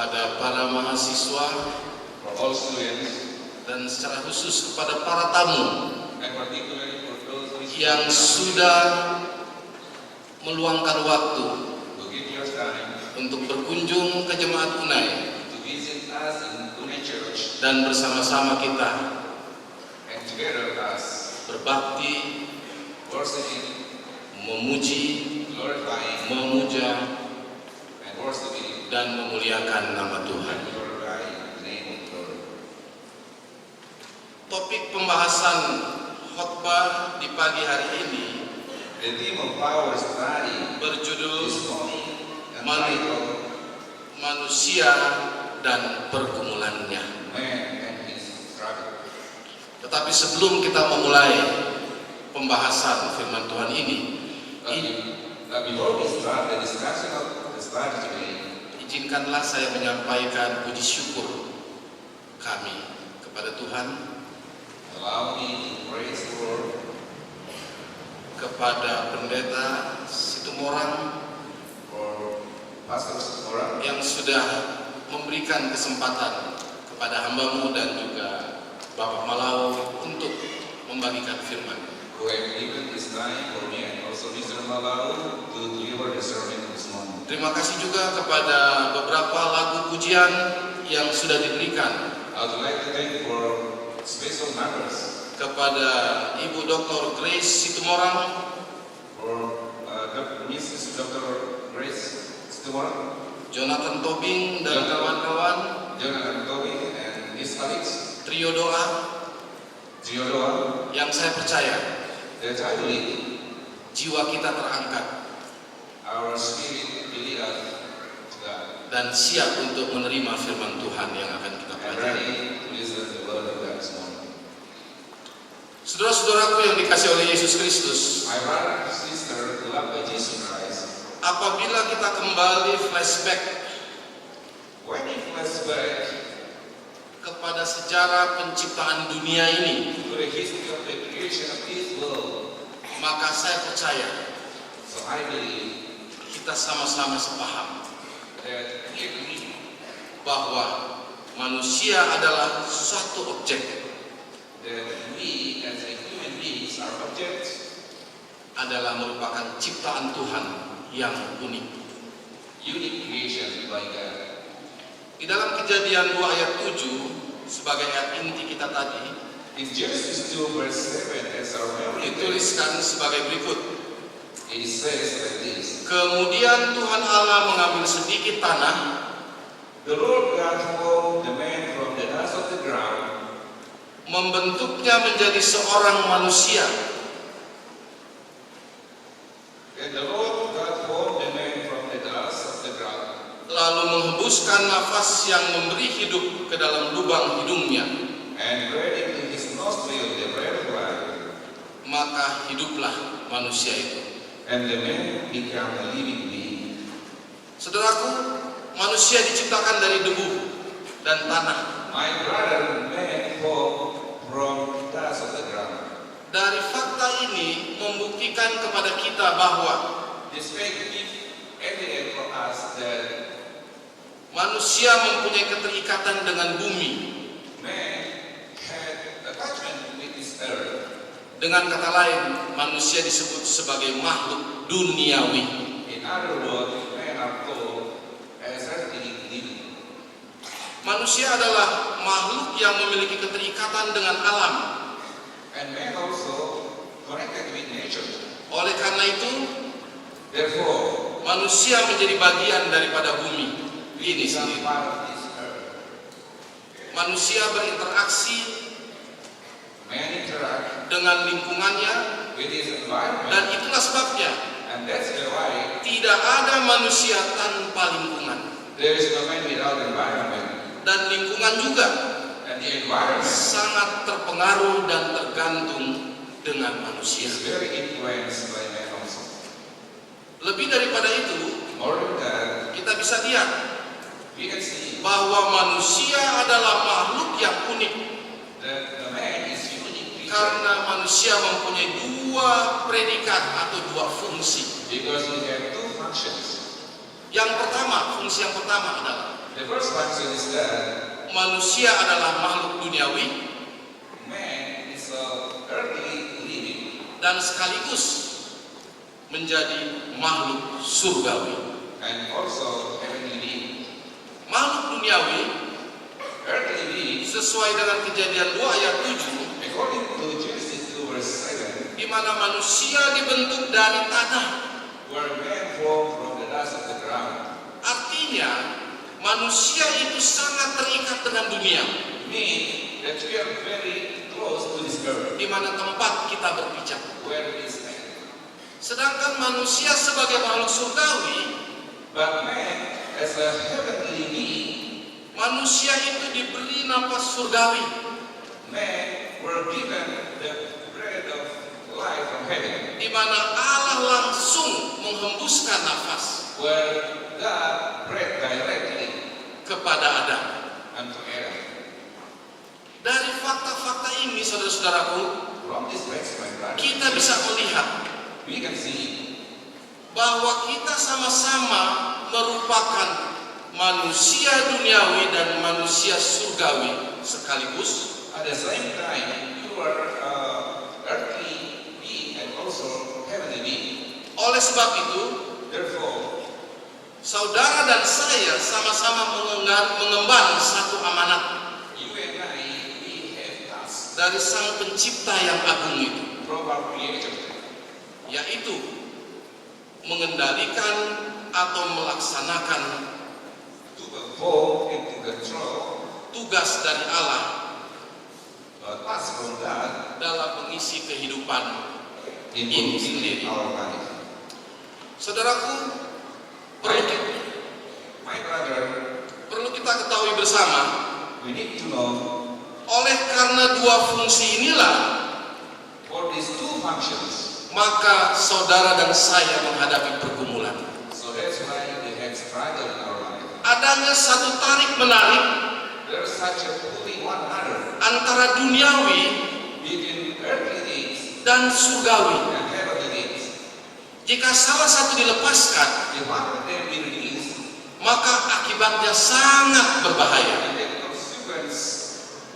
kepada para mahasiswa, for all students, dan secara khusus kepada para tamu and particularly for those yang sudah meluangkan waktu who give your time untuk berkunjung ke Jemaat Unai to visit us in Unai Church dan bersama-sama kita and together with us berbakti, worshiping, memuji, glorifying, memuja, and worshiping dan memuliakan nama Tuhan. and glorifying the name of the Lord. Topik pembahasan khotbah di pagi hari ini The theme of our study berjudul this morning entitled Manusia dan Pergumulannya. Man and His Struggle. Tetapi sebelum kita memulai pembahasan firman Tuhan ini, Before we start the discussion of the study today, izinkanlah saya menyampaikan puji syukur kami kepada Tuhan, allow me to praise the Lord kepada Pendeta Situmorang for Pastor Situmorang yang sudah memberikan kesempatan kepada hamba-Mu dan juga Bapak Malau untuk membagikan firman. who have given his time for me and also Mr. Malau to deliver the sermon this morning. Terima kasih juga kepada beberapa lagu pujian yang sudah diberikan I would like to thank for special numbers kepada Ibu Dr. Grace Situmorang, for Mrs. Dr. Grace Situmorang, Jonathan Tobing dan kawan-kawan, Jonathan Tobing and Miss Alex trio doa Theodora, yang saya percaya that I believe jiwa kita terangkat our spirit will lead us to God dan siap untuk menerima firman Tuhan yang akan kita and pelajari. ready to listen to the word of God this morning. Saudara-saudaraku yang dikasihi oleh Yesus Kristus, My brother and sister, beloved by Jesus Christ, apabila kita kembali flashback when we flashback kepada sejarah penciptaan dunia ini, to the history of the creation of this world, maka saya percaya so I believe kita sama-sama sepaham that we agree bahwa manusia adalah suatu objek, that we as a human beings, our objects, adalah merupakan ciptaan Tuhan yang unik. unique creation by God. Di dalam Kejadian 2 ayat 7 sebagai ayat inti kita tadi In Genesis 2 verse 7, as our memory text, dituliskan sebagai berikut. it says like this: Kemudian Tuhan Allah mengambil sedikit tanah, The Lord God formed the man from the dust of the ground, membentuknya menjadi seorang manusia, and the Lord God formed the man from the dust of the ground, lalu menghembuskan nafas yang memberi hidup ke dalam lubang hidungnya, and breathed into his nostril the breath of life, maka hiduplah manusia itu. and the man became a living being. Saudaraku, manusia diciptakan dari debu dan tanah. My brother, man formed from dust of the ground. Dari fakta ini membuktikan kepada kita bahwa This fact gives evidence for us that manusia mempunyai keterikatan dengan bumi. man had attachment with this earth. Dengan kata lain, manusia disebut sebagai makhluk duniawi. In other words, men are called as earthly living. Manusia adalah makhluk yang memiliki keterikatan dengan alam. And man also connected with nature. Oleh karena itu, Therefore, manusia menjadi bagian daripada bumi ini we are sendiri. part of this earth. Manusia berinteraksi Man interact dengan lingkungannya, with his environment, dan itulah sebabnya and that's the why tidak ada manusia tanpa lingkungan. there is no man without environment. Dan lingkungan juga And the environment sangat terpengaruh dan tergantung dengan manusia. is very influenced by man also. Lebih daripada itu, More than that, kita bisa lihat we can see bahwa manusia adalah makhluk yang unik that the man is unique creature karena manusia mempunyai dua predikat atau dua fungsi. because we have two functions. Fungsi yang pertama adalah The first function is that manusia adalah makhluk duniawi man is a earthly living dan sekaligus menjadi makhluk surgawi. and also heavenly being. Makhluk duniawi Earthly being, sesuai dengan Kejadian 2 ayat 7, according to Genesis 2 verse 7, di mana manusia dibentuk dari tanah. where man formed from the dust of the ground, Artinya manusia itu sangat terikat dengan dunia, mean that we are very close to this earth, di mana tempat kita berpijak. where we stand. Sedangkan manusia sebagai makhluk surgawi, But man, as a heavenly being, manusia itu diberi napas surgawi, man were given the bread of life from heaven, di mana Allah langsung menghembuskan nafas where God breathed directly kepada Adam. unto Adam. Dari fakta-fakta ini, saudara-saudaraku, From this text, my brother, kita bisa melihat we can see bahwa kita sama-sama merupakan manusia duniawi dan manusia surgawi sekaligus. at the same time you are earthly being and also heavenly being. Oleh sebab itu, Therefore, saudara dan saya sama-sama mengemban satu amanat you and I, we have tasks dari Sang Pencipta yang agung itu, from our Creator yaitu mengendalikan atau melaksanakan to perform and to control tugas dari Allah tasks from God dalam mengisi kehidupan in ini sendiri. our life. Saudaraku, perlu My brother, kita ketahui bersama, we need to know oleh karena dua fungsi inilah, for these two functions. maka saudara dan saya menghadapi pergumulan. So that's why we have struggle in our life. Adanya satu tarik-menarik There's such a pulling one another antara duniawi between earthly things dan surgawi. and heavenly things. Jika salah satu dilepaskan, If one of them be released, maka akibatnya sangat berbahaya. and the consequence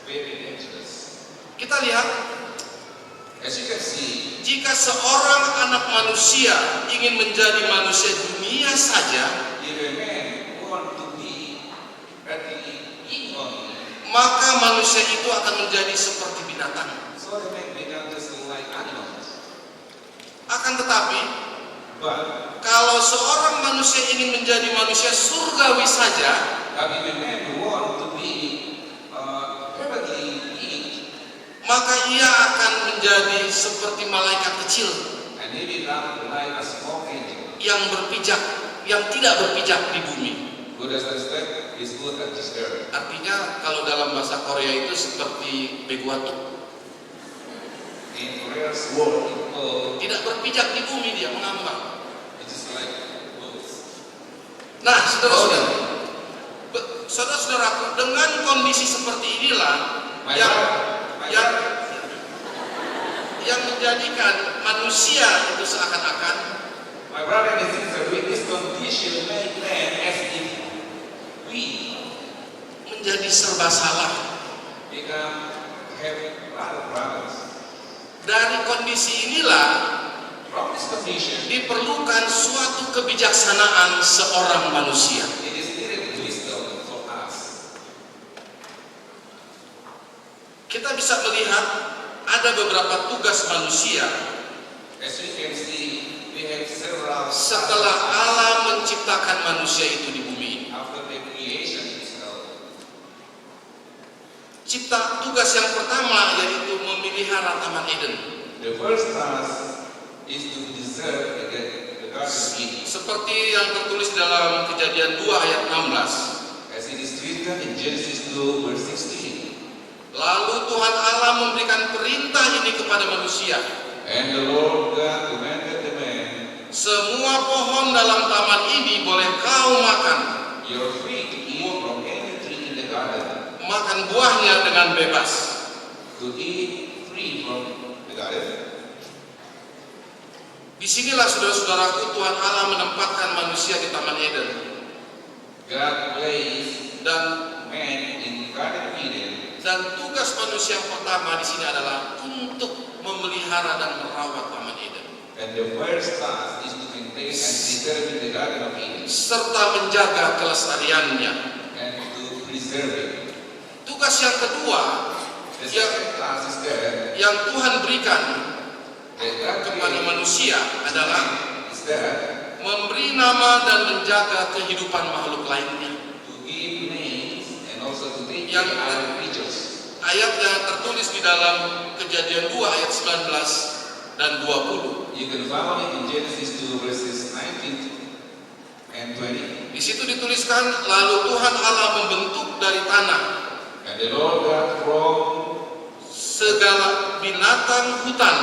very dangerous. Kita lihat, As you can see, jika seorang anak manusia ingin menjadi manusia dunia saja, if a man want to be earthly being only, maka manusia itu akan menjadi seperti binatang. so the man become just like animals. Akan tetapi, But kalau seorang manusia ingin menjadi manusia surgawi saja, if a man want to be heavenly being, maka ia akan menjadi seperti malaikat kecil and he become like a small angel. yang berpijak, yang tidak berpijak di bumi. Who does understand is good at this earth. Artinya kalau dalam bahasa Korea itu seperti beguatu, In Korea's word, tidak berpijak di bumi, dia mengambang. it is like birds. Nah, saudara-saudaraku, dengan kondisi seperti inilah My yang brother, yang menjadikan manusia itu seakan-akan my brother and sister, with this condition, make man as if we menjadi serba salah. become have a lot of problems. Dari kondisi inilah From this condition, diperlukan suatu kebijaksanaan seorang manusia. it is needed wisdom for us. Kita bisa melihat ada beberapa tugas manusia As you can see, we have several setelah Allah menciptakan manusia itu di bumi ini. after the creation itself. Tugas yang pertama yaitu memelihara Taman Eden. The first task is to deserve the Garden of Eden. Seperti yang tertulis dalam Kejadian 2 ayat 16. As it is written in Genesis 2 verse 16. Lalu Tuhan Allah memberikan perintah ini kepada manusia. And the Lord God commanded the man, Semua pohon dalam taman ini boleh kau makan. you're free to eat from any tree in the garden, Makan buahnya dengan bebas. to eat free from the garden. Disinilah saudara-saudaraku Tuhan Allah menempatkan manusia di Taman Eden. God placed Dan tugas manusia yang pertama di sini adalah untuk memelihara dan merawat Taman Eden, And the first task is to maintain and preserve the Garden of Eden serta menjaga kelestariannya. and to preserve it. Tugas yang kedua The yang, second task is that yang Tuhan berikan God kepada manusia adalah is that memberi nama dan menjaga kehidupan makhluk lainnya. to give names and also to take Yang care of other creatures. Ayat yang tertulis di dalam Kejadian 2 ayat 19 dan 20. You can follow it in Genesis 2 verses 19 and 20. Di situ dituliskan, lalu Tuhan Allah membentuk dari tanah And the Lord God formed. segala binatang hutan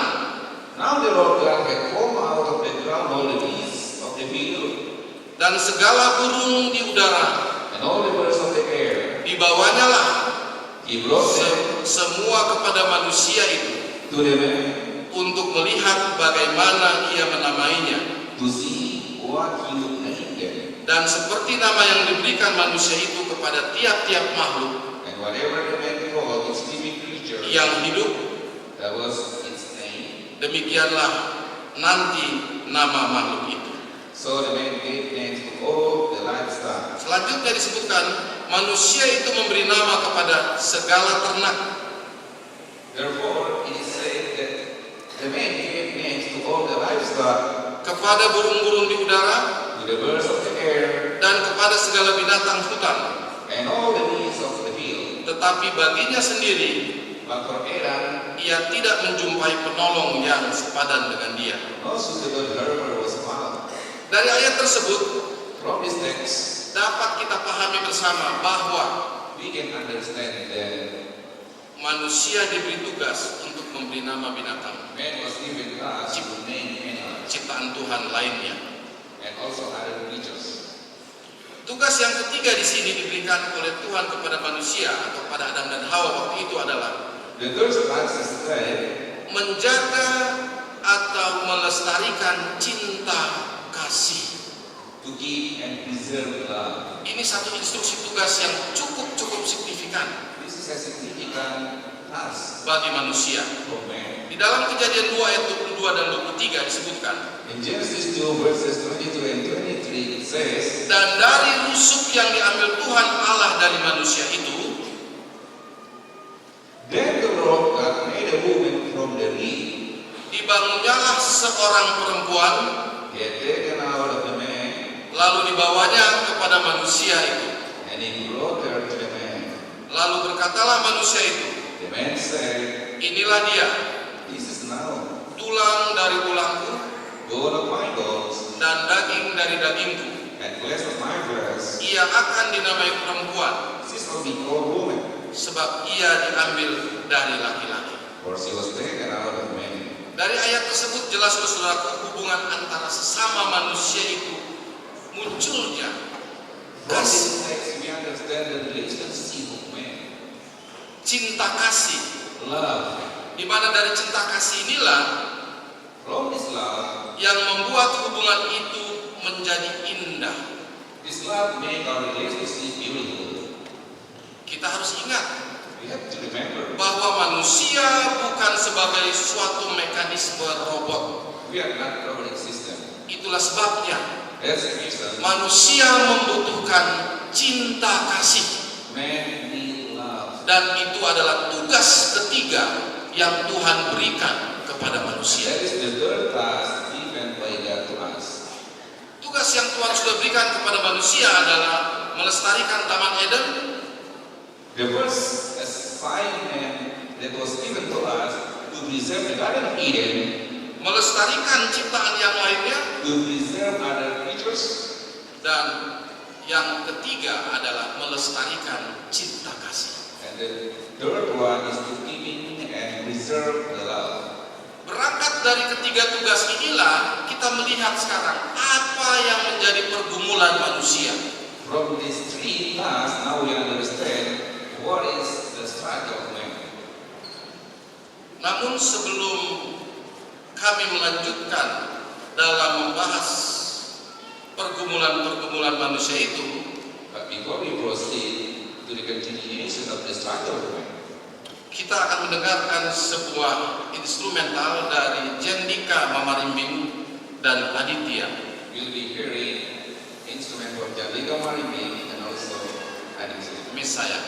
Now the Lord God had formed out of the ground all the beasts of the field dan segala burung di udara. and all the birds of the air. Dibawanya lah He brought them semua kepada manusia itu to the man untuk melihat bagaimana ia menamainya. to see what he would name them. Dan seperti nama yang diberikan manusia itu kepada tiap-tiap makhluk And whatever the man called its living creature, yang hidup, that was its name. demikianlah nanti nama makhluk itu. So the man gave names to all the livestock. Selanjutnya disebutkan, manusia itu memberi nama kepada segala ternak. Therefore, it is said that the man gave names to all the livestock, Kepada burung-burung di udara to the birds of the air, dan kepada segala binatang hutan. and all the beasts of the field. Tetapi baginya sendiri, But for Adam, ia tidak menjumpai penolong yang sepadan dengan dia. no suitable helper was found. Dari ayat tersebut From this text, dapat kita pahami bersama bahwa we can understand that manusia diberi tugas untuk memberi nama binatang, man was given task to name animals ciptaan Tuhan lainnya. and also other creatures. Tugas yang ketiga di sini diberikan oleh Tuhan kepada manusia atau pada Adam dan Hawa waktu itu adalah The third task is that menjaga atau melestarikan cinta kasih. to keep and preserve love. Ini satu instruksi tugas yang cukup signifikan This is a significant task bagi manusia. for man. Di dalam Kejadian 2 ayat 22 dan 23 disebutkan, In Genesis 2 verses 22 and 23 it says, dan dari rusuk yang diambil Tuhan Allah dari manusia itu, Then the Lord God made a woman from the rib. dibangunnyalah seorang perempuan, He had taken out of the man, lalu dibawanya kepada manusia itu. and he brought her to the man. Lalu berkatalah manusia itu, The man said, inilah dia, This is now tulang dari tulangku bone of my bones dan daging dari dagingku. and flesh of my flesh. Ia akan dinamai perempuan, She shall be called woman, sebab ia diambil dari laki-laki. for she was taken out of man. Dari ayat tersebut jelas saudaraku, hubungan antara sesama manusia itu munculnya From kasih, this text we understand the relationship of man. cinta kasih, Love. di mana dari cinta kasih inilah From this love, yang membuat hubungan itu menjadi indah. this love make our relationship beautiful. Kita harus ingat We have to remember, bahwa manusia bukan sebagai suatu mekanisme robot. we are not robotic system. Itulah sebabnya That's the reason manusia membutuhkan cinta kasih. man need love. Dan itu adalah tugas ketiga yang Tuhan berikan kepada And manusia. that is the third task given by God to us. Tugas yang Tuhan sudah berikan kepada manusia adalah melestarikan Taman Eden, The first assignment that was given to us to preserve the Garden of Eden, melestarikan ciptaan yang lainnya, to preserve other creatures, dan yang ketiga adalah melestarikan cinta kasih. and the third one is to keep and preserve the love. Berangkat dari ketiga tugas inilah kita melihat sekarang apa yang menjadi pergumulan manusia. From these three tasks, now we understand what is the struggle of man. Namun sebelum kami melanjutkan dalam membahas pergumulan-pergumulan manusia itu, But before we proceed to the continuation of the struggle of man, kita akan mendengarkan sebuah instrumental dari Jendika Mamarimbing dan Aditya. We'll be hearing instrument from Jendika Mamarimbing and also Aditya. Miss saya.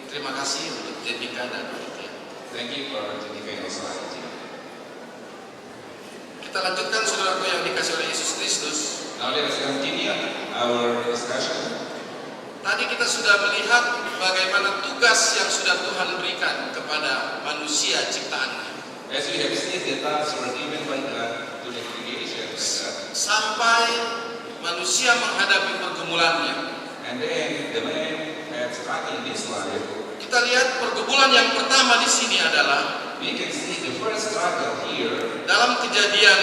Terima kasih untuk Jendika dan Aditya. Thank you for Jendika and also Aditya. Kita lanjutkan saudaraku yang dikasih oleh Yesus Kristus. Now let us continue our discussion. Tadi kita sudah melihat bagaimana tugas yang sudah Tuhan berikan kepada manusia ciptaannya. As we have seen, the tasks were given by God to the creation by God. Sampai manusia menghadapi pergumulannya. And then the man had struggled in his life. Kita lihat pergumulan yang pertama di sini adalah We can see the first struggle here dalam Kejadian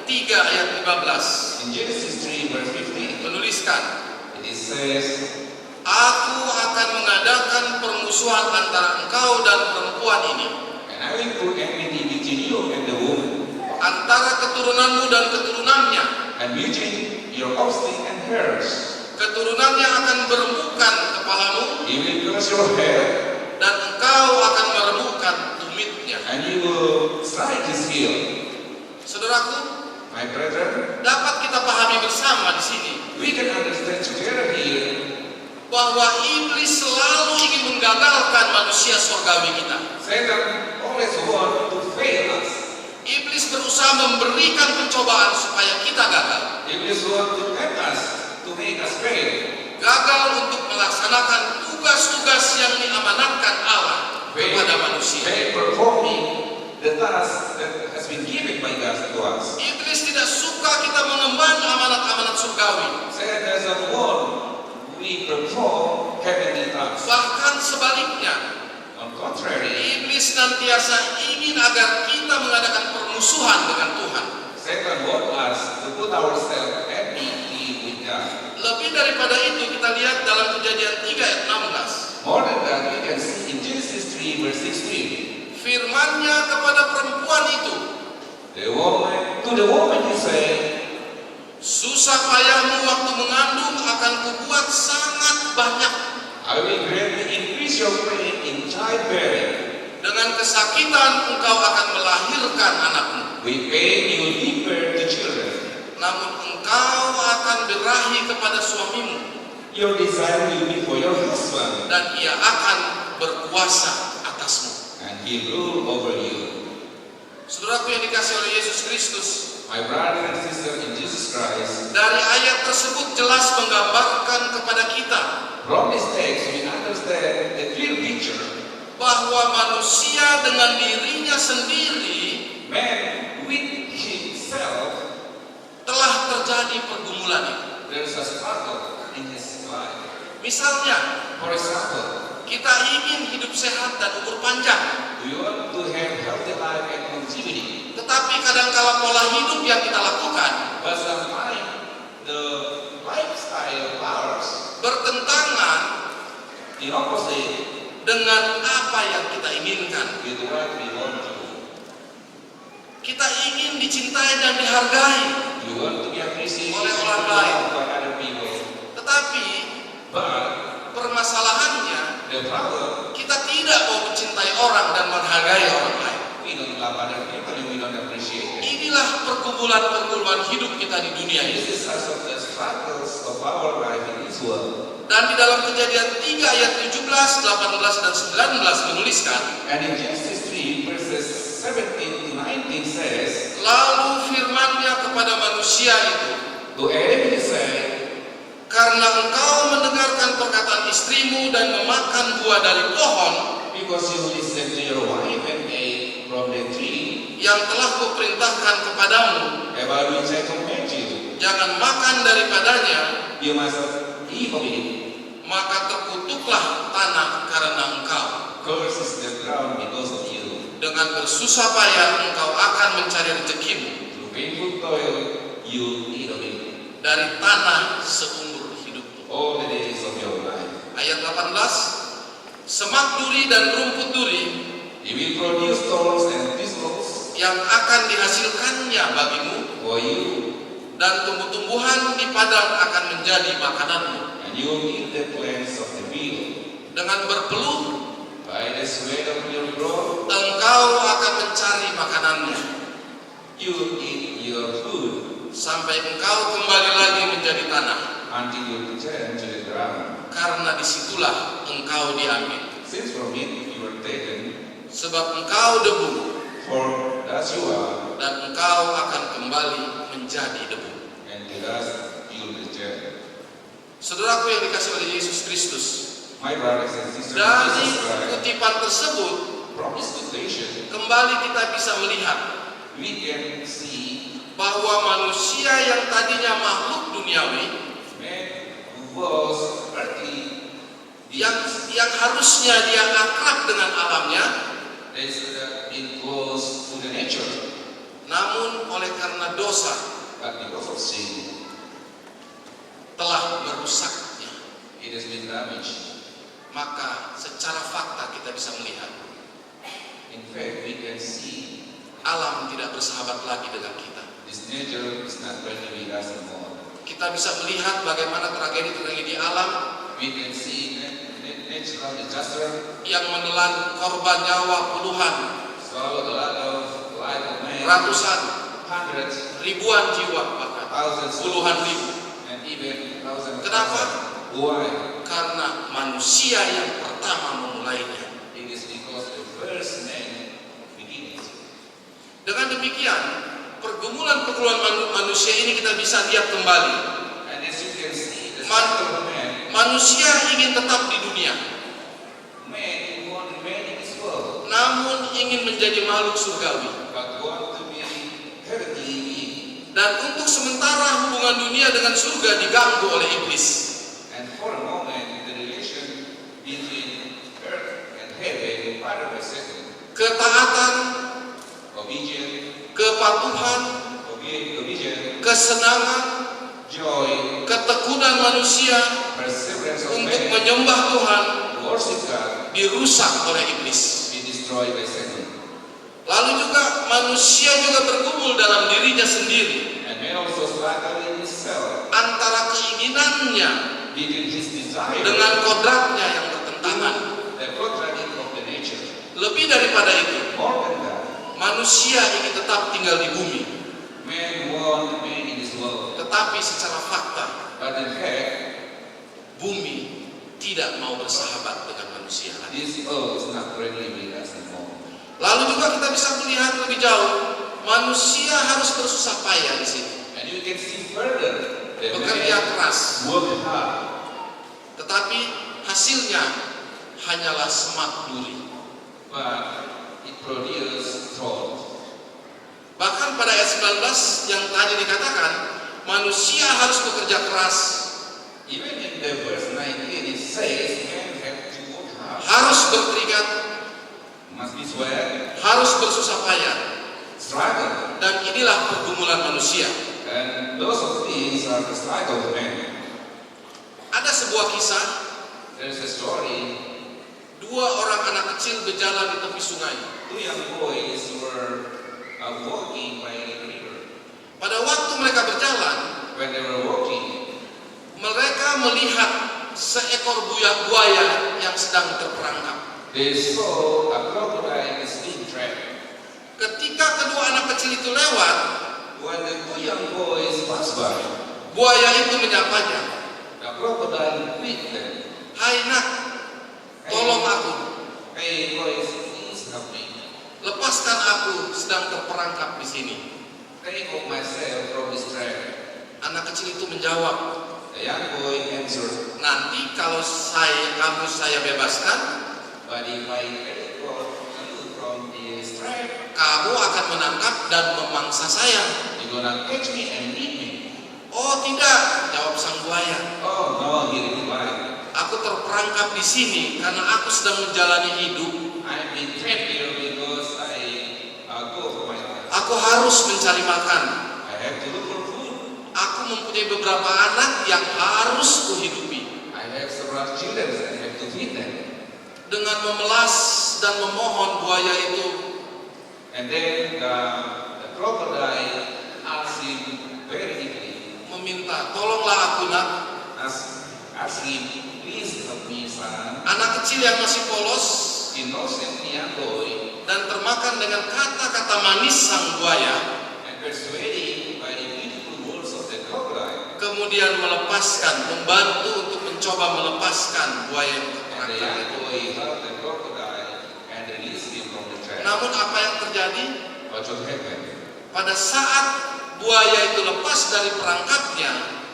3 ayat 15 in Genesis 3 verse 15. menuliskan, It says, Aku akan mengadakan permusuhan antara engkau dan perempuan ini, and I will put enmity between you and the woman, antara keturunanmu dan keturunannya. and between your offspring and hers. Keturunannya akan meremukkan kepalamu, He will crush your head, dan engkau akan meremukkan tumitnya. and you will strike his heel. Saudaraku, My brethren, dapat kita pahami bersama di sini we can understand together here bahwa iblis selalu ingin menggagalkan manusia surgawi kita. Satan always wants to fail us. Iblis berusaha memberikan pencobaan supaya kita gagal. Iblis wants to tempt us, to make us fail. Gagal untuk melaksanakan tugas-tugas yang diamanatkan Allah kepada manusia. Fail performing the task that has been given by God to us. Iblis tidak suka kita mengemban amanat-amanat surgawi. Satan doesn't want we perform heavenly tasks. Bahkan sebaliknya, On contrary, iblis senantiasa ingin agar kita mengadakan permusuhan dengan Tuhan. Satan wants us to put ourselves at enmity with God. Lebih daripada itu, kita lihat dalam Kejadian 3 ayat 16. More than that, we can see in Genesis 3 verse 16. Firman-Nya kepada perempuan itu, To the woman he said, susah payahmu waktu mengandung akan kubuat sangat banyak. I will greatly increase your pain in childbearing. Dengan kesakitan engkau akan melahirkan anakmu. With pain you will give birth to children. Namun engkau akan berahi kepada suamimu, Your desire will be for your husband, dan ia akan berkuasa atasmu. and he rule over you. Saudaraku yang dikasihi oleh Yesus Kristus, My brother and sister in Jesus Christ, dari ayat tersebut jelas menggambarkan kepada kita from this text we understand a clear picture. bahwa manusia dengan dirinya sendiri Man with himself, telah terjadi pergumulan itu. there is a struggle in his life. Misalnya, For example, kita ingin hidup sehat dan umur panjang, we want to have healthy life and longevity, tetapi kadangkala pola hidup yang kita lakukan but sometimes the lifestyle of ours bertentangan in opposite dengan apa yang kita inginkan. with what we want to. Kita ingin dicintai dan dihargai, We want to be appreciated Oleh and orang lain. loved by other people, tetapi but permasalahannya the problem, kita tidak mau mencintai orang dan menghargai orang lain. we don't love other people and we don't appreciate them. Inilah pergumulan-pergumulan hidup kita di dunia ini. This is also the struggles of our life in this world. Dan di dalam Kejadian 3 ayat 17, 18 dan 19 menuliskan, And in Genesis 3 verses 17 to 19 says, lalu firman-Nya kepada manusia itu, to Adam he said, karena engkau mendengarkan perkataan istrimu dan memakan buah dari pohon because you listened to your wife and ate from the tree yang telah kuperintahkan kepadamu, about which I command you, jangan makan daripadanya, you must eat of it. maka terkutuklah tanah karena engkau. Curse is the ground because of you. Dengan bersusah payah engkau akan mencari rezekimu Through painful toil, you eat of it dari tanah seumur hidupmu. all the days of your life. Ayat 18, semak duri dan rumput duri He will produce thorns and thistles yang akan dihasilkannya bagimu, for you, dan tumbuh-tumbuhan di padang akan menjadi makananmu. and you will eat the plants of the field. Dengan berpeluh By the sweat of your brow, engkau akan mencari makananmu, you will eat your food sampai engkau kembali lagi menjadi tanah, until you return to the ground. karena disitulah engkau diambil. Since from it you were taken, Sebab engkau debu, for thus you are, dan engkau akan kembali menjadi debu. and to dust you will return. Saudaraku yang dikasihi oleh Yesus Kristus, My brothers and sisters in dari Jesus Christ, kutipan tersebut from this quotation, kembali kita bisa melihat we can see bahwa manusia yang tadinya makhluk duniawi, man who was earthly, yang harusnya dia akrab dengan alamnya, is in close to the nature, namun oleh karena dosa but because of sin, telah merusaknya. it has been damaged. Maka secara fakta kita bisa melihat In fact, we can see alam tidak bersahabat lagi dengan kita. this nature is not friendly with us anymore. Kita bisa melihat bagaimana tragedi-tragedi alam We can see natural disaster yang menelan korban nyawa puluhan, swallow a lot of life of man, ratusan, hundreds, ribuan jiwa, bahkan thousands, puluhan ribu. and even thousands. Kenapa? Why? Karena manusia yang pertama memulainya. It is because the first man began it. Dengan demikian, pergumulan-pergumulan manusia ini kita bisa lihat kembali. And as you can see, the Man- struggle of man, Manusia ingin tetap di dunia, man want to remain in this world, namun ingin menjadi makhluk surgawi. but want to be heavenly being. Dan untuk sementara hubungan dunia dengan surga diganggu oleh iblis. And for a moment, the relation between earth and heaven, part of a second, Ketaatan, obedience, kepatuhan, obedience, kesenangan, joy, ketekunan manusia perseverance of untuk man, menyembah Tuhan worship God, dirusak oleh iblis. be destroyed by Satan. Lalu juga manusia juga bergumul dalam dirinya sendiri And man also struggle in himself antara keinginannya between his desire dengan kodratnya yang bertentangan. the contradict of the nature. Lebih daripada itu, More than that, manusia ingin tetap tinggal di bumi, man want to be in this world. tetapi secara fakta But in fact, tidak mau bersahabat dengan manusia lagi. This earth is not friendly with us anymore. Lalu juga kita bisa melihat lebih jauh, manusia harus bersusah payah di sini, And you can see further that bekerja man keras, work hard, tetapi hasilnya hanyalah semak duri. but it produces thought. Bahkan pada ayat 19 yang tadi dikatakan, manusia harus bekerja keras, Even in the verse 19 it says man have to work hard, harus berkeringat, must be sweat, harus bersusah payah, struggle. dan inilah pergumulan manusia. And those of these are the struggle of man. Ada sebuah kisah, There's a story. dua orang anak kecil berjalan di tepi sungai. Two young boys were walking by the river. Pada waktu mereka berjalan, When they were walking, mereka melihat seekor buaya yang sedang terperangkap. they saw a crocodile is being trapped. Ketika kedua anak kecil itu lewat, When the two young boys passed by, buaya itu menyapanya, the crocodile beat them. "Hai nak, tolong aku, Hey boys, please help me. lepaskan aku, sedang terperangkap di sini." Take off myself from this trap. Anak kecil itu menjawab, The young boy answered, "Nanti kalau kamu saya bebaskan, but if I take off you from this trap, kamu akan menangkap dan memangsa saya." you're gonna catch me and eat me. "Oh tidak," jawab sang buaya, Oh no, he replied. "aku terperangkap di sini karena aku sedang menjalani hidup. I've been trapped here because I go for my life. Aku harus mencari makan. I have to look for food. Aku mempunyai beberapa anak yang harus kuhidupi." I have several children and I have to feed them. Dengan memelas dan memohon, buaya itu And then the crocodile asked him very deeply, meminta, "Tolonglah aku nak." asked him, please help me son. Anak kecil yang masih polos Innocent young boy dan termakan dengan kata-kata manis sang buaya, and persuaded by the beautiful words of the crocodile. kemudian membantu untuk mencoba melepaskan buaya yang And the terperangkap young itu. boy helped the crocodile and released him from the trap. Namun apa yang terjadi? What should happen? Pada saat buaya itu lepas dari perangkapnya,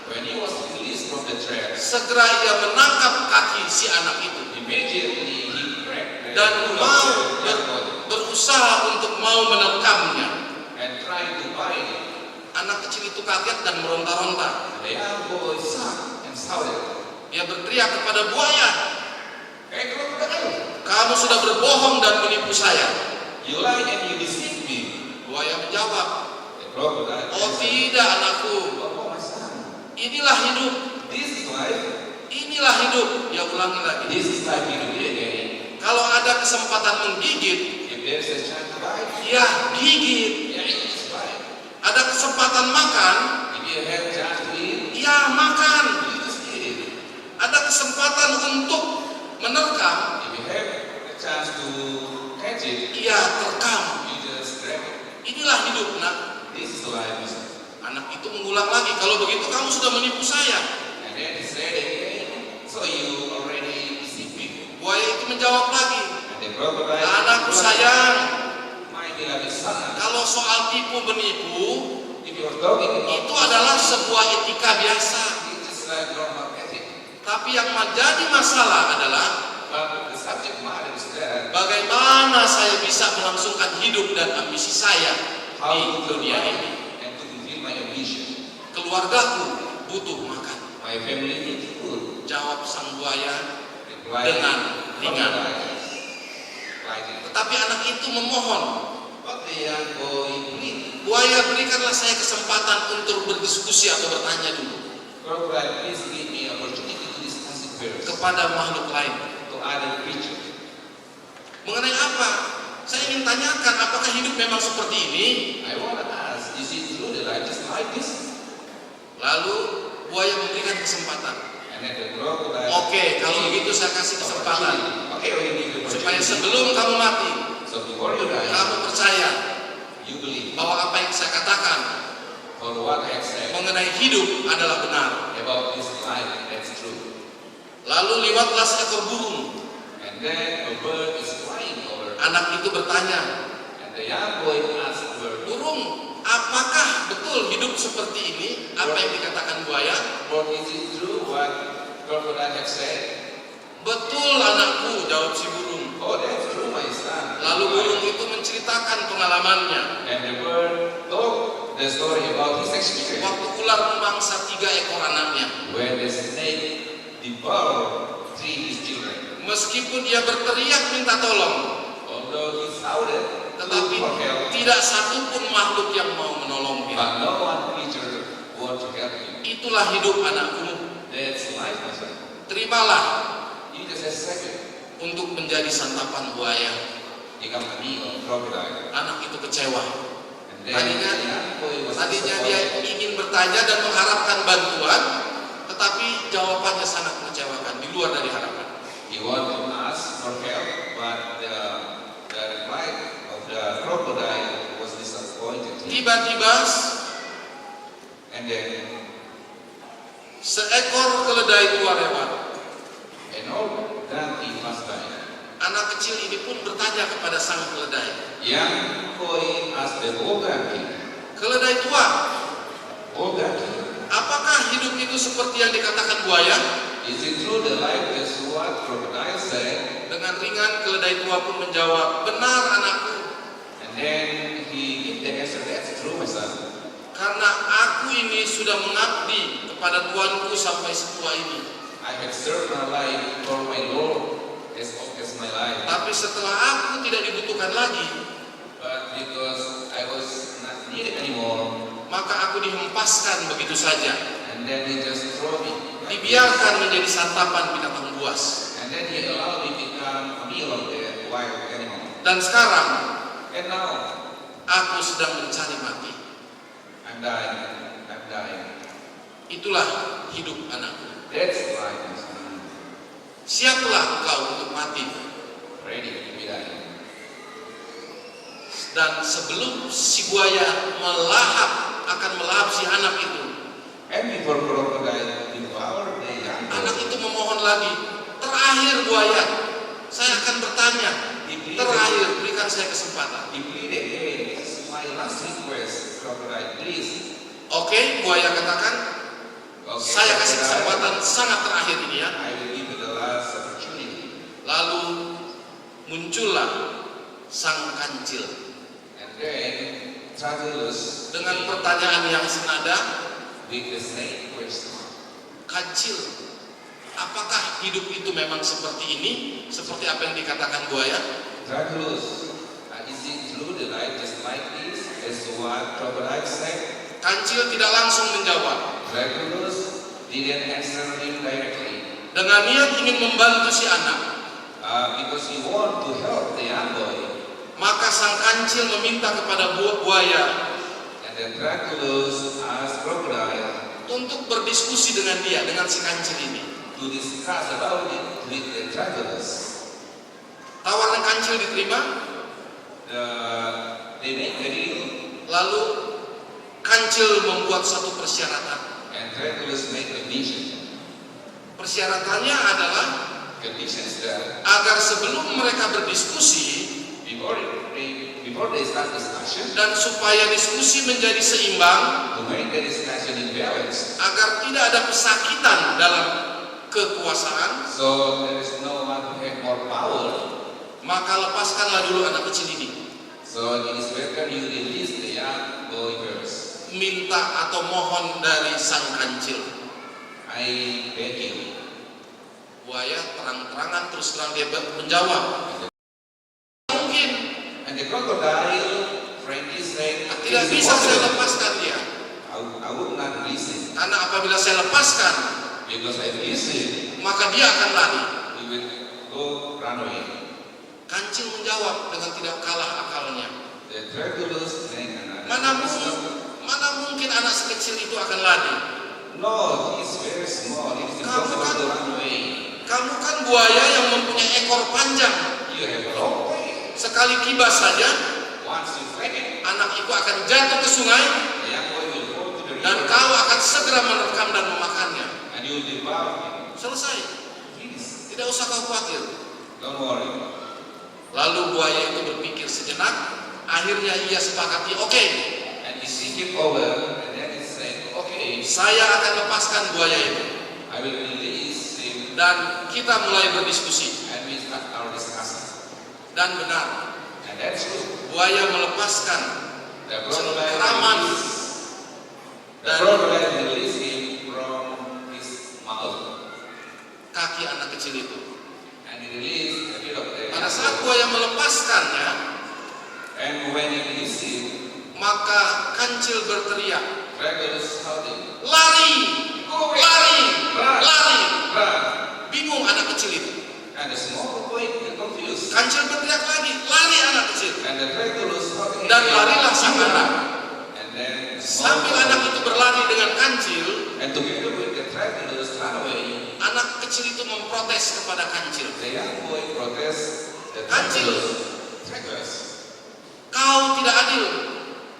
When he was released from the trap, segera ia menangkap kaki si anak itu immediately he grabbed the dan mau young boy berusaha untuk mau menekamnya. and tried to bite him. Anak kecil itu kaget dan meronta-ronta. The young boy shocked and shouted, Dia berteriak kepada buaya, "Hey crocodile, "Kamu sudah berbohong dan menipu saya." you lie and you deceive me." Buaya menjawab, The crocodile "Oh answered, tidak anakku, "Oh my son, inilah hidup, this is life. inilah hidup." Dia ulangi lagi, This is life in a again. "Kalau ada kesempatan menggigit, If there's a chance to bite, ya gigit. yeah, it's life. Ada kesempatan makan, If you have a chance to eat, ya makan. you just eat it. Ada kesempatan untuk menerkam, If you have a chance to catch it, ya terkam. you just grab it. Inilah hidup nak." This is life. Anak itu mengulang lagi, "Kalau begitu kamu sudah menipu saya." And then he said again, so you already deceived me. Buaya itu menjawab lagi, And the crocodile, "Anakku sayang, my beloved son, kalau soal tipu menipu, if you're talking about itu adalah sebuah etika biasa. it's just like normal ethic. Tapi yang menjadi masalah adalah But the subject matter is that bagaimana saya bisa melangsungkan hidup dan ambisi saya how di to dunia provide ini. and to fulfill my ambition. Keluargaku butuh makan." My family needs food. Jawab sang buaya Reply dengan ringan. like it. Tetapi anak itu memohon, But the young boy pleaded, "Buaya, berikanlah saya kesempatan untuk berdiskusi atau bertanya dulu crocodile, please give me opportunity to discuss it first kepada makhluk lain." to other creatures. Mengenai apa? Saya ingin tanyakan, apakah hidup memang seperti ini? I want to ask, is it true that I just like this? Lalu buaya memberikan kesempatan. And then the crocodile, Oke, kalau begitu saya kasih kesempatan okay, we give you supaya opportunity. sebelum kamu mati, So before you die, kamu percaya you believe bahwa apa yang saya katakan for what I have said mengenai hidup adalah benar. about this life, that's true. Lalu lewatlah seekor burung. And then a bird is flying over. Anak itu bertanya, And the young boy asked the bird, burung, apakah betul hidup seperti ini? Apa yang dikatakan buaya? "Bird, is it true what crocodile have said?" Betul anakku, jawab si burung. "Oh, that's true, my son." Lalu burung itu menceritakan pengalamannya. And the bird told the story about his experience Waktu ular memangsa 3 ekor anaknya. when the snake devoured 3 his children. Meskipun dia berteriak minta tolong, Although he shouted tetapi for help, tidak satu pun makhluk yang mau menolongnya. but no one creature want to help him. Itulah hidup anakku. That's life, my son. Terimalah You just accept it. untuk menjadi santapan buaya. Become a meal of crocodile. Anak itu kecewa. And then Tadinya, the young boy was tadinya dia disappointed. ingin bertanya dan mengharapkan bantuan, tetapi jawabannya sangat mengecewakan, di luar dari harapan. He wanted to ask for help, but the reply of the crocodile was disappointed. Tiba-tiba And then seekor keledai tua lewat. an old donkey passed by. Anak kecil ini pun bertanya kepada sang keledai. Young boy asked the old donkey, Keledai tua, "Old donkey, apakah hidup itu seperti yang dikatakan buaya? is it true the life is what crocodile said?" Dengan ringan keledai tua pun menjawab, benar anakku, And then he gave the answer, "That's true, my son. karena aku ini sudah mengabdi kepada Tuanku sampai setua ini. I have served my life for my Lord as long as my life. Tapi setelah aku tidak dibutuhkan lagi, But because I was not needed anymore, maka aku dihempaskan begitu saja. and then they just throw me. Like Dibiarkan menjadi santapan binatang buas. this. And then he allowed me to become a meal of the wild animal. Dan sekarang, And now aku sedang mencari mati. I'm dying. I'm dying. Itulah hidup anakku. That's life, my son. Siaplah engkau untuk mati. Ready to be dying. Dan sebelum si buaya akan melahap si anak itu, And before crocodile devour the young anak boy, itu memohon lagi, terakhir buaya, saya akan bertanya, terakhir berikan saya kesempatan. he pleaded, "Hey, this is my last request, crocodile, please." Oke, buaya katakan, Okay, saya kasih crocodile, kesempatan sangat terakhir ini ya. I will give you the last opportunity. Lalu muncullah sang kancil And then travelers dengan pertanyaan yang senada, with the same question. kancil, apakah hidup itu memang seperti ini, seperti apa yang dikatakan buaya? Travelers, is it true the life just like this, as what crocodile said? Kancil tidak langsung menjawab. Travelers didn't answer him directly, Dengan niat ingin membantu si anak, because he want to help the young boy. maka sang kancil meminta kepada buaya And the travelers asked crocodile untuk berdiskusi dengan dia, dengan si kancil ini. to discuss about it with the travelers. Tawaran kancil diterima, They make a deal, lalu kancil membuat satu persyaratan. and travelers make a condition. Persyaratannya adalah Conditions that agar sebelum mereka berdiskusi before they start discussion, dan supaya diskusi menjadi seimbang, to make the discussion in balance, agar tidak ada pesakitan dalam kekuasaan, so there is no one who have more power. maka lepaskanlah dulu anak kecil ini. So it is better you release the young boy first. Minta atau mohon dari sang kancil. I beg you. Buaya terang-terangan terus terang dia menjawab, mungkin, And the crocodile frankly said, tidak "It is bisa saya impossible. lepaskan dia. I would not release him, Karena apabila saya lepaskan, because I release him, maka dia akan lari. he will go run away." Kancil menjawab dengan tidak kalah akalnya. The travelers think, Mana mungkin anak sekecil itu akan lari? "No, he is very small. It is impossible to run away. Kamu kan buaya yang mempunyai ekor panjang. You have a long way. Sekali kibas saja, Once you flag it, anak itu akan jatuh ke sungai the young boy will go to the dan river, kau akan segera merekam dan memakannya. and you will devour him." Selesai. Please, tidak usah kau khawatir. don't worry. Lalu buaya itu berpikir sejenak, akhirnya ia sepakati, oke, And he think it over, and then he said, okay, saya akan lepaskan buaya itu. I will release him, Dan kita mulai berdiskusi. and we start our discussion. Dan benar, And that's true. buaya melepaskan The cengkraman crocodile released him from his mouth, kaki anak kecil itu. and he released a bit of the Pada saat buaya melepaskannya, and when he released him, maka kancil berteriak, dragon is shouting, lari, go away, lari, run, lari. run. Bingung anak kecil itu. And the small boy get confused. Kancil berteriak lagi, lari anak kecil. And the dragon was shouting Dan again, larilah sang anak. and then the Sambil small anak boy, itu berlari dengan kancil, and together with the dragon was run away. anak kecil itu memprotes kepada kancil. The young boy protests the Kancil. trackers. Kau tidak adil,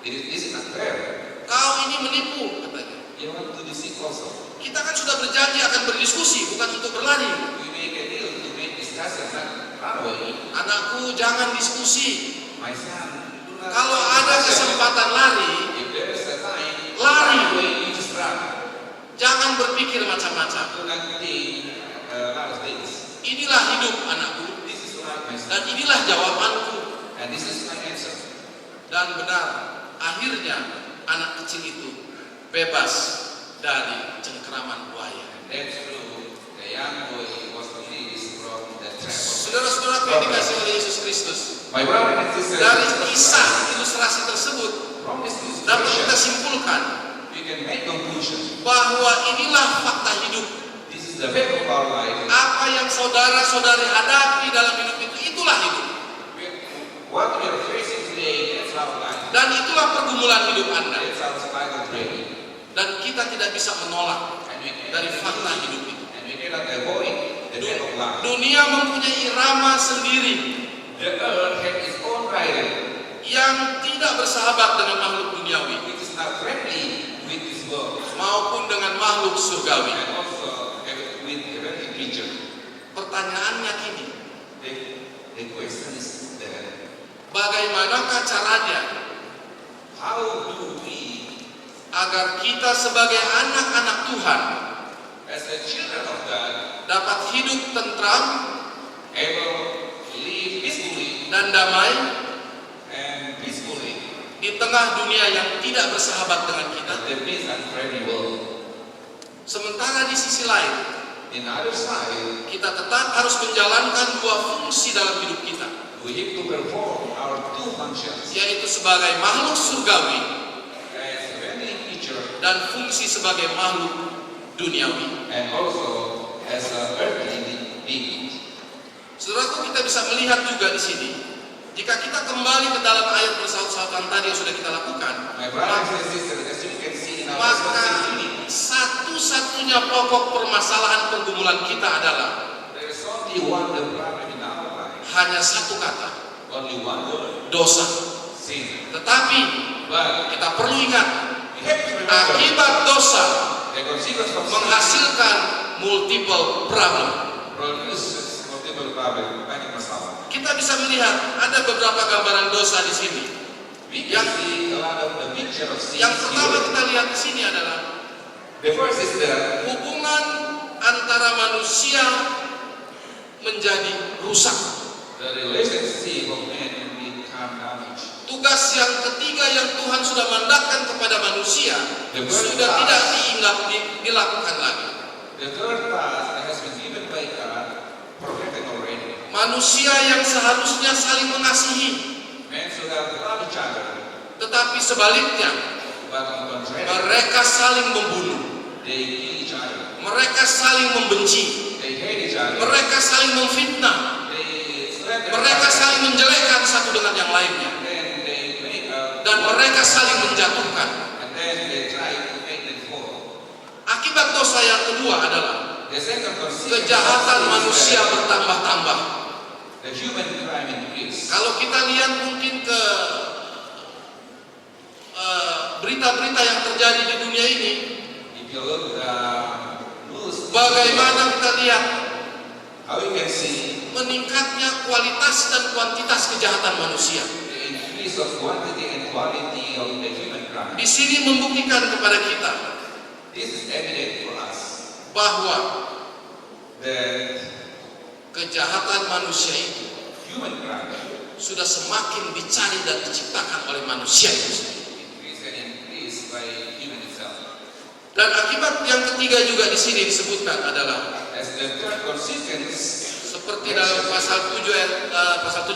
This is not fair. kau ini menipu, katanya. You want to deceive also. Kita kan sudah berjanji akan berdiskusi, bukan untuk berlari. We make a deal to make discussion, not run away. Anakku, jangan diskusi. My son, do not Kalau ada kesempatan lari, if there is a time, lari. run away, you just run. jangan berpikir macam-macam. Do not think a lot of things. Inilah hidup anakku, This is not my son, dan inilah jawabanku. and this is my answer. Dan benar, akhirnya anak kecil itu bebas dari cengkraman buaya. That's true. The young boy was released from the trap. Saudara-saudaraku yang dikasihi oleh Yesus Kristus, My brother and sister, dari kisah ilustrasi tersebut from this dapat kita illustration, simpulkan we can make conclusion. bahwa inilah fakta hidup. This is the fact of our life. Apa yang saudara-saudari hadapi dalam hidup itu, itulah hidup. What we are facing today, that's our life. Dan itulah pergumulan hidup Anda. That's our struggle today. Dan kita tidak bisa menolak And we dari fakta hidup itu. and we cannot avoid the death of life. Dunia mempunyai irama sendiri The earth has its own rhythm. yang tidak bersahabat dengan makhluk duniawi It is not friendly with this world maupun dengan makhluk surgawi. and also with heavenly creature. Pertanyaannya kini, The question is bagaimanakah caranya how do we, agar kita sebagai anak-anak Tuhan as the children of God, dapat hidup tentram able to live peacefully dan damai and peacefully di tengah dunia yang tidak bersahabat dengan kita? in the peace and friendly world? Sementara di sisi lain, In the other side, kita tetap harus menjalankan dua fungsi dalam hidup kita, we have to perform our two functions yaitu sebagai makhluk surgawi as heavenly creature dan fungsi sebagai makhluk duniawi. and also as a earthly being. Saudaraku, kita bisa melihat juga di sini, jika kita kembali ke dalam ayat persaut-sautan tadi yang sudah kita lakukan, My brothers and sisters, as you can see in our maka responsibility, satu-satunya pokok permasalahan pergumulan kita adalah there is only one problem in our life, hanya satu kata, only one word, dosa. sin. Tetapi But kita perlu ingat, we have to remember akibat dosa the consequence of sin menghasilkan multiple problem. produces multiple problem, banyak masalah. Kita bisa melihat ada beberapa gambaran dosa di sini. We can see a lot of the picture of sin Yang pertama here. kita lihat di sini adalah The first is the hubungan antara manusia menjadi rusak. relationship of man become damaged. Tugas yang ketiga yang Tuhan sudah mandatkan kepada manusia sudah tidak dilakukan lagi. The third task that has been given by God, perfected already. Manusia yang seharusnya saling mengasihi, Men should have loved each other, tetapi sebaliknya but on the contrary, mereka saling membunuh, they kill each other, mereka saling membenci, they hate each other, mereka saling memfitnah, they slander mereka each other, saling menjelekkan satu dengan yang lainnya, then they make dan mereka saling menjatuhkan. and then they try to make them fall. Akibat dosa yang kedua adalah The second consequence kejahatan is manusia that bertambah-tambah. the human crime increase. Kalau kita lihat mungkin ke berita-berita yang terjadi di dunia ini, If you look the news, bagaimana kita lihat how we can see meningkatnya kualitas dan kuantitas kejahatan manusia. the increase of quantity and quality of the human crime. Di sini membuktikan kepada kita This is evident for us bahwa that kejahatan manusia itu human crime sudah semakin dicari dan diciptakan oleh manusia itu sendiri. increase and increase by human itself. Dan akibat yang ketiga juga di sini disebutkan adalah As the third consequence, seperti dalam pasal 7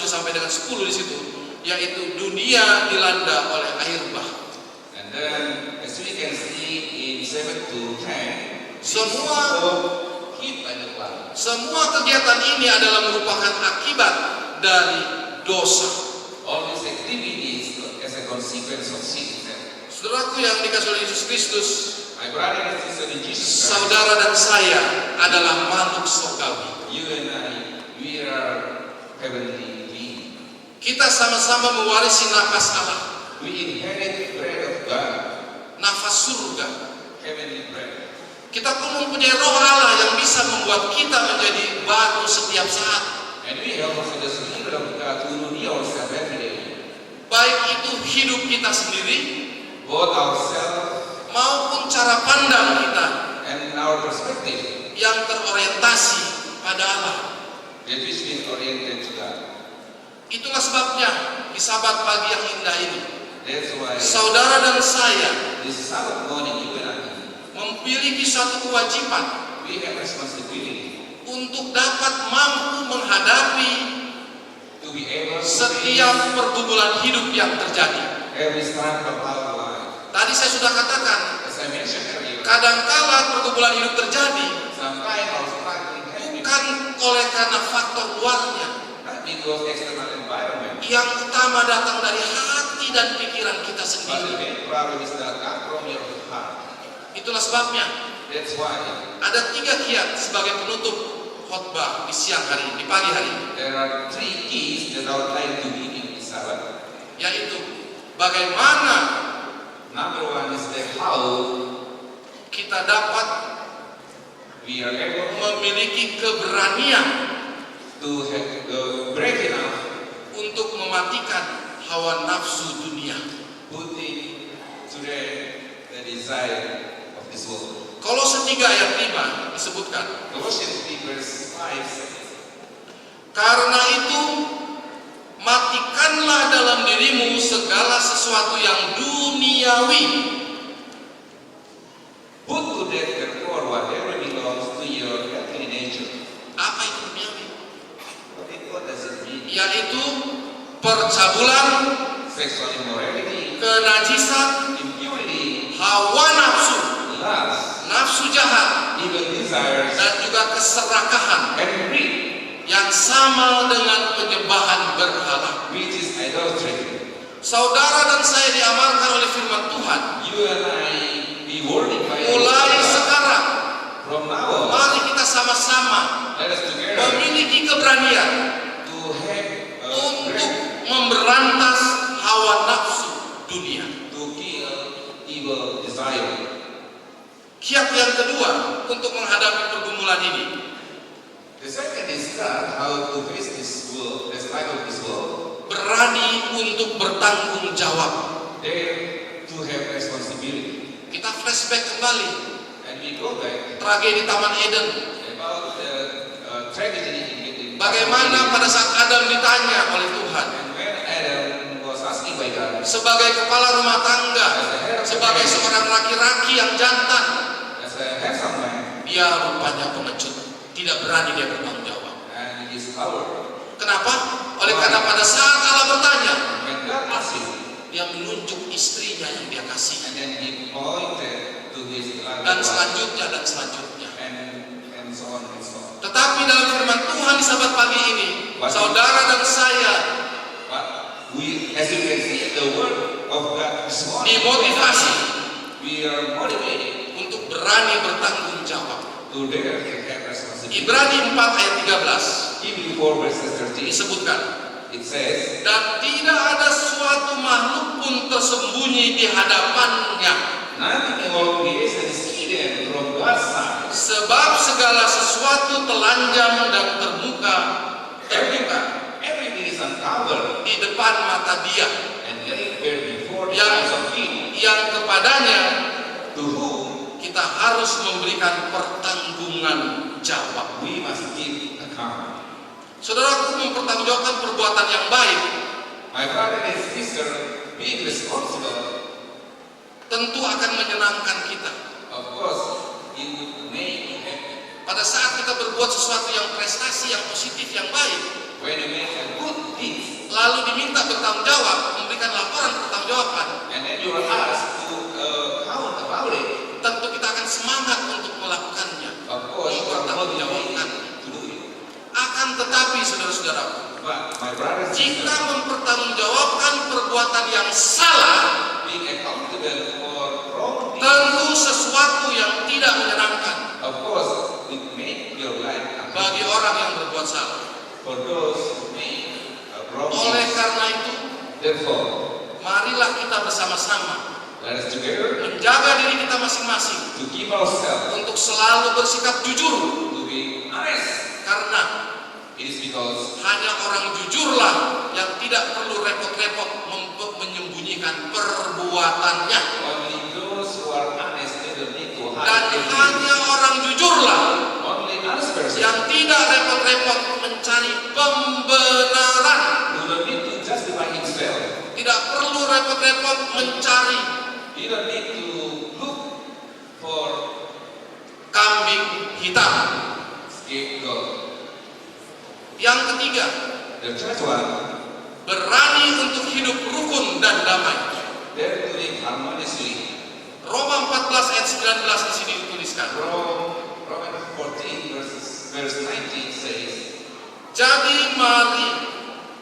sampai dengan 10 di situ, yaitu dunia dilanda oleh air bah. and then as we can see in 7 to 10, Semua hit by the flood. semua kegiatan ini adalah merupakan akibat dari dosa. All these activities as a consequence of sin. Saudaraku yang dikasihi oleh Yesus Kristus, My brother and sister in Jesus Christ, saudara dan saya adalah makhluk surgawi. you and I, we are heavenly beings. Kita sama-sama mewarisi nafas Allah, We inherit bread of God, nafas surga. heavenly bread. Kita pun mempunyai roh Allah yang bisa membuat kita menjadi baru setiap saat. And we have also the Spirit of God to renew ourselves every day. Baik itu hidup kita sendiri Both ourselves maupun cara pandang kita and our perspective, yang terorientasi pada Allah. that is being oriented to God. Itulah sebabnya di Sabat pagi yang indah ini, That's why saudara dan saya this Sabbath morning, you and I, memiliki satu kewajiban we have responsibility untuk dapat mampu menghadapi to be able to setiap face pergumulan hidup yang terjadi. every struggle of our life. Tadi saya sudah katakan, As I mentioned earlier, kadangkala pergumulan hidup terjadi sometimes our struggling happens bukan oleh karena faktor luarnya. not because external environment, Yang utama datang dari hati dan pikiran kita but the sendiri. main problem is that come from your heart. Itulah sebabnya That's why ada 3 kiat sebagai penutup khotbah di siang hari, di pagi hari ini. there are 3 keys that I would like to give in this Sabbath. Yaitu bagaimana Number 1 is the how kita dapat we are able memiliki keberanian to have break enough, untuk mematikan hawa nafsu dunia. putting to the desire of this world. Kolose 3 ayat 5 disebutkan, Colossians 3 verse 5 says, karena itu matikanlah dalam dirimu segala sesuatu yang duniawi. put to death therefore whatever belongs to your earthly nature. Apa itu duniawi? What does it mean? Yaitu percabulan, Sexual immorality, kenajisan, impurity, hawa nafsu, lust, nafsu jahat, evil desires, dan juga keserakahan and greed, yang sama dengan penyembahan berhala. which is idolatry. Saudara dan saya diamarkan oleh firman Tuhan, You and I be warning by mulai sekarang from now on. mari kita sama-sama Let us together memiliki keberanian to have untuk memberantas hawa nafsu dunia. to kill evil desire. Kiat yang kedua untuk menghadapi pergumulan ini, The second is that how to face this world, the struggle of this world. berani untuk bertanggung jawab. Dare to have responsibility. Kita flashback kembali And we go back tragedi Taman Eden. about the tragedy in Bagaimana pada saat Adam ditanya oleh Tuhan and when Adam was asking by God sebagai kepala rumah tangga, sebagai seorang laki-laki yang jantan, as a handsome man dia rupanya pengecut, tidak berani dia bertanggung jawab. and his power. Kenapa? Oleh karena pada saat Allah bertanya, When God asked him, dia menunjuk istrinya yang dia kasih, and then he pointed to his beloved dan wife, selanjutnya dan selanjutnya. and so on and so on. Tetapi dalam firman Tuhan di Sabat pagi ini, saudara dan saya But we, as you can see, the word of God is one. dimotivasi We are motivated untuk berani bertanggung jawab. to dare to have responsibility. Ibrani 4 ayat 13 Hebrews 4 verses 13, disebutkan, it says, dan tidak ada suatu makhluk pun tersembunyi di hadapannya, nothing in all creation is hidden from God's side. sebab segala sesuatu telanjang dan depan mata Dia, and laying bare before the eyes of Him, yang kepadanya to whom kita harus memberikan pertanggungan jawab. we must give account. Saudaraku, mempertanggungjawabkan perbuatan yang baik My brother and sister, being responsible, tentu akan menyenangkan kita. of course, it would make you happy. Pada saat kita berbuat sesuatu yang prestasi, yang positif, yang baik, When you make a good deed, lalu diminta bertanggung jawab, memberikan laporan pertanggungjawaban, and then you are asked to count about it, tentu kita akan semangat untuk melakukannya, of course, you are mempertanggungjawabkan. motivated to do it. Akan tetapi, saudara-saudaraku, But my brothers and jika sisters, mempertanggungjawabkan perbuatan yang salah, being accountable for wrong deeds, tentu sesuatu yang tidak menyenangkan of course, it make your life happy. bagi orang yang berbuat salah. For those who make wrong Oleh deeds. karena itu, Therefore, marilah kita bersama-sama let us together menjaga diri kita masing-masing to keep ourselves untuk selalu bersikap jujur, to be honest. karena It is because hanya orang jujurlah yang tidak perlu repot-repot menyembunyikan perbuatannya. only those who are honest, they don't need to Dan hide anything. hanya orang jujurlah Only honest person yang tidak repot-repot mencari pembenaran. who don't need to justify himself. Tidak perlu repot-repot mencari He don't need to look for kambing hitam. scapegoat. Yang ketiga, The third one, berani untuk hidup rukun dan damai. they're to live harmoniously. Roma 14 ayat 19 di sini dituliskan. Romans 14 verse 19 says, Jadi mari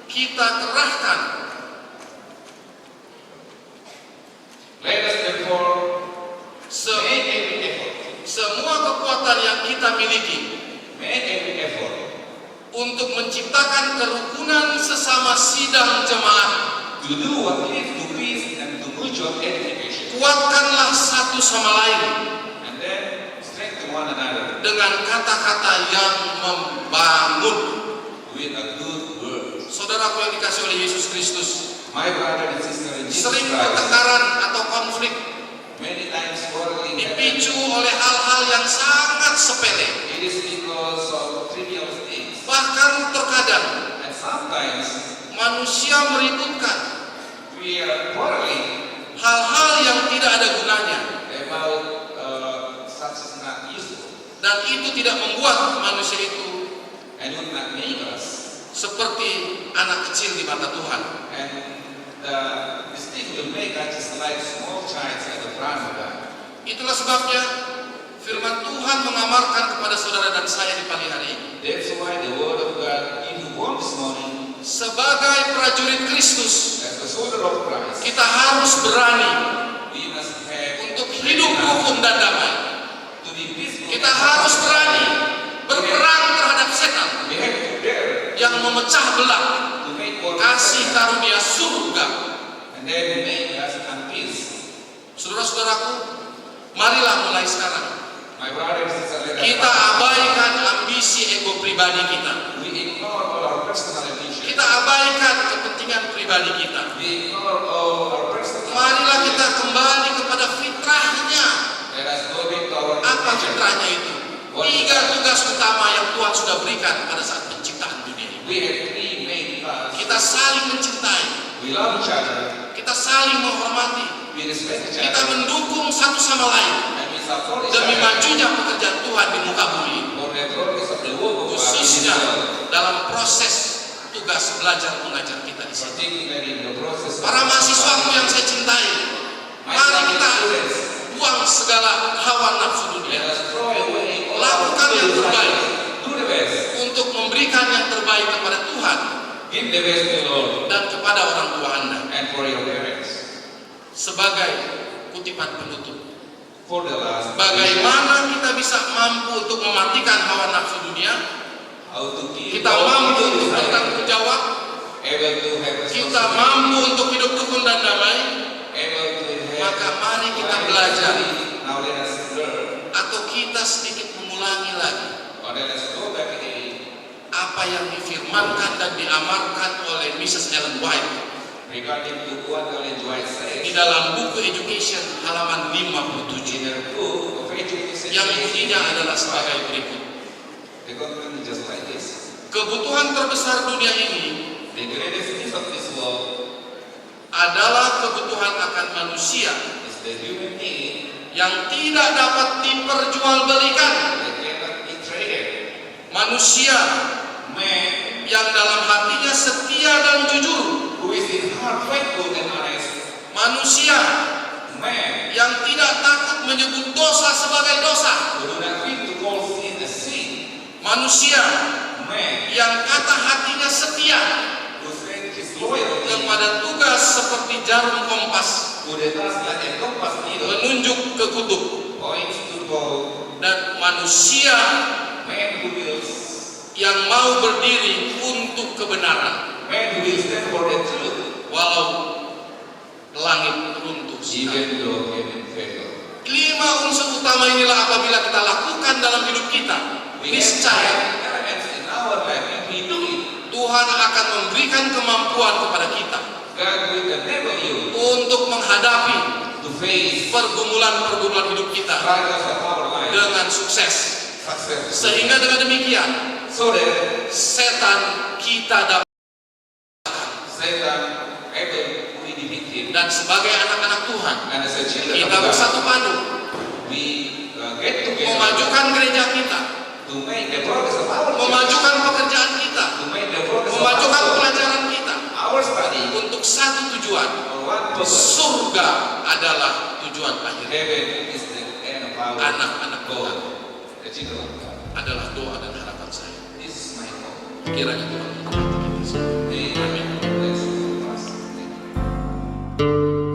kita kerahkan let us therefore se- make every effort, semua kekuatan yang kita miliki make every effort untuk menciptakan kerukunan sesama sidang jemaat. to do what leads to peace and to mutual edification, Kuatkanlah satu sama lain and then strengthen one another dengan kata-kata yang membangun. with a good word. Saudaraku yang dikasih oleh Yesus Kristus, My brother and sister in Jesus sering Christ, pertengkaran atau konflik many times quarreling happens. dipicu oleh hal-hal yang sangat sepele. It is because of trivial things, Bahkan terkadang and sometimes manusia meributkan we are quarreling hal-hal yang tidak ada gunanya, about such is not useful dan itu tidak membuat manusia itu and would not make us. seperti anak kecil di mata Tuhan. And this thing will make us just like small child at the front of God. Itulah sebabnya firman Tuhan mengamarkan kepada saudara dan saya di pagi hari ini, That's why the word of God in the warm this morning, sebagai prajurit Kristus, as the soldier of Christ, kita harus berani we must have untuk hidup rukun dan damai. to be peaceful. Kita harus berani berperang terhadap setan We have to dare yang memecah belah to make war kasih karunia surga. and then make us at peace. Saudara-saudaraku, marilah mulai sekarang My brothers and sisters, let us kita abaikan ambisi ego pribadi kita. we ignore all our personal ambition. Kita abaikan kepentingan pribadi kita. We ignore all our personal Marilah kita ambition. kembali kepada fitrahnya. Let us go back to our Apa nature. fitrahnya itu? 3 tugas utama yang Tuhan sudah berikan pada saat penciptaan dunia ini. We have three main tasks. Kita saling mencintai, We love each other. kita saling menghormati, We respect each kita other. mendukung satu sama lain And we support each demi other. majunya pekerjaan Tuhan di muka bumi, For the progress of the work of God in this khususnya world. dalam proses tugas belajar mengajar kita di sini. Particularly in the process of Para mahasiswaku yang saya cintai, mari kita students, buang segala hawa nafsu let dunia us throw away all our Lakukan yang good terbaik. desires. Do the best. untuk memberikan yang terbaik kepada Tuhan Give the best to the Lord dan kepada orang tua Anda. and for your parents. Sebagai kutipan penutup, For the last, bagaimana kita bisa mampu untuk mematikan hawa nafsu dunia? how to give Kita all mampu good untuk desires. bertanggung jawab, Able to have kita responsibility. mampu untuk hidup rukun dan damai. Able to have Maka mari kita belajar, Now let us learn. atau kita sedikit mengulangi lagi Or let us go back again. apa yang difirmankan dan diamarkan oleh Mrs. Ellen White regarding to what Ellen White di says dalam buku Education halaman in 57 her book of education. yang bunyinya adalah sebagai berikut. The conclusion is just like this. Kebutuhan terbesar dunia ini The greatest needs of this world adalah kebutuhan akan manusia is the human need yang tidak dapat diperjualbelikan. that cannot be traded. Manusia Man yang dalam hatinya setia dan jujur. who is in heart faithful and honest. Manusia Man yang tidak takut menyebut dosa sebagai dosa. who do not fear to call sin a sin. Manusia Man yang kata hatinya setia who said his loyalty kepada tugas seperti jarum kompas who does like a compass needle menunjuk ke kutub. points to pole. Dan manusia Man who wills, yang mau berdiri untuk kebenaran man who will stand for the truth, walau langit runtuh sekali. even though heaven fail. 5 unsur utama inilah apabila kita lakukan dalam hidup kita, We have niscaya elements in our life, and we do it. Tuhan akan memberikan kemampuan kepada kita God will enable you untuk menghadapi to face pergumulan-pergumulan hidup kita trials of our life, dengan sukses. success, Sehingga dengan demikian so that setan kita dapat, Satan able to defeat him. dan sebagai anak-anak Tuhan And as a children of kita God, bersatu padu we get together memajukan gereja kita, to make the progress of our church, memajukan pekerjaan kita, to make the progress of memajukan our, pelajaran kita our study untuk satu tujuan. for one purpose. Surga adalah tujuan akhir. Heaven is the end of our Anak-anak Tuhan goal. The children of God. adalah doa dan harapan saya. This is my goal. Kiranya Tuhan memberkati kita semua. Amen. Bless us. Thank you.